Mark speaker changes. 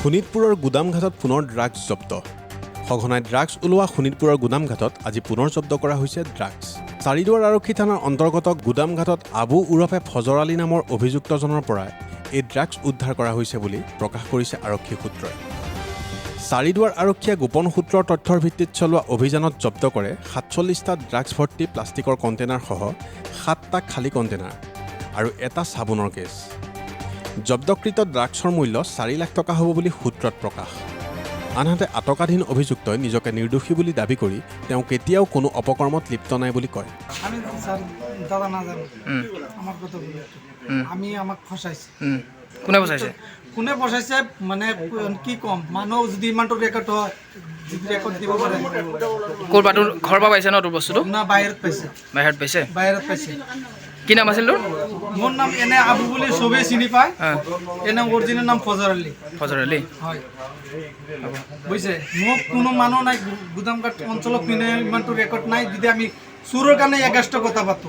Speaker 1: শোণিতপুৰৰ গুদামঘাটত পুনৰ ড্ৰাগছ জব্দ। সঘনাই ড্ৰাগছ ওলোৱা শোণিতপুৰৰ গুদামঘাটত আজি পুনৰ জব্দ কৰা হৈছে ড্ৰাগছ। চাৰিদুৱাৰ আৰক্ষী থানাৰ অন্তৰ্গত গুদামঘাটত আবু ওৰফে ফজৰ আলী নামৰ অভিযুক্তজনৰ পৰাই এই ড্ৰাগছ উদ্ধাৰ কৰা হৈছে বুলি প্ৰকাশ কৰিছে আৰক্ষী সূত্ৰই। চাৰিদুৱাৰ আৰক্ষীয়ে গোপন সূত্ৰৰ তথ্যৰ ভিত্তিত চলোৱা অভিযানত জব্দ কৰে ৪৭টা ড্ৰাগছ ভৰ্তি প্লাষ্টিকৰ কণ্টেইনাৰসহ ৭টা খালী কণ্টেইনাৰ আৰু এটা চাবোনৰ কেছ। জব্দকৃত ড্ৰাগছৰ মূল্য ৪ লাখ টকা হ'ব বুলি সূত্ৰত প্ৰকাশ। আনহাতে আটকাধীন অভিযুক্তই নিজকে নিৰ্দোষী বুলি দাবী কৰি তেওঁ কেতিয়াও কোনো অপকৰ্মত লিপ্ত নাই বুলি কয়।
Speaker 2: আমি স্যার দাদা না জানো আমার কথা বলি আমি আমাক ফসাইছে
Speaker 3: কোনে বসাইছে
Speaker 2: কোনে ফসাইছে মানে কি কম মানুহ যদি ইমানটো ৰেকৰ্ড হয় যদি ৰেকৰ্ড দিব পাৰে
Speaker 3: ক'ৰ পৰা তোৰ ঘৰৰ পৰা পাইছে ন তোৰ বস্তুটো
Speaker 2: না বাহিৰত পাইছে
Speaker 3: বাহিৰত পাইছে কি নাম আছিল তোৰ
Speaker 2: মোৰ নাম এনে আবু বুলি চবেই চিনি পায় এনে অৰিজিনেল নাম ফজৰ আলী হয় বুজিছে মোক কোনো মানুহ নাই গুদামঘাট অঞ্চলত পিনে ইমানটো ৰেকৰ্ড নাই যদি আমি চুৰৰ কাৰণে এগেষ্ট কথা পাতো।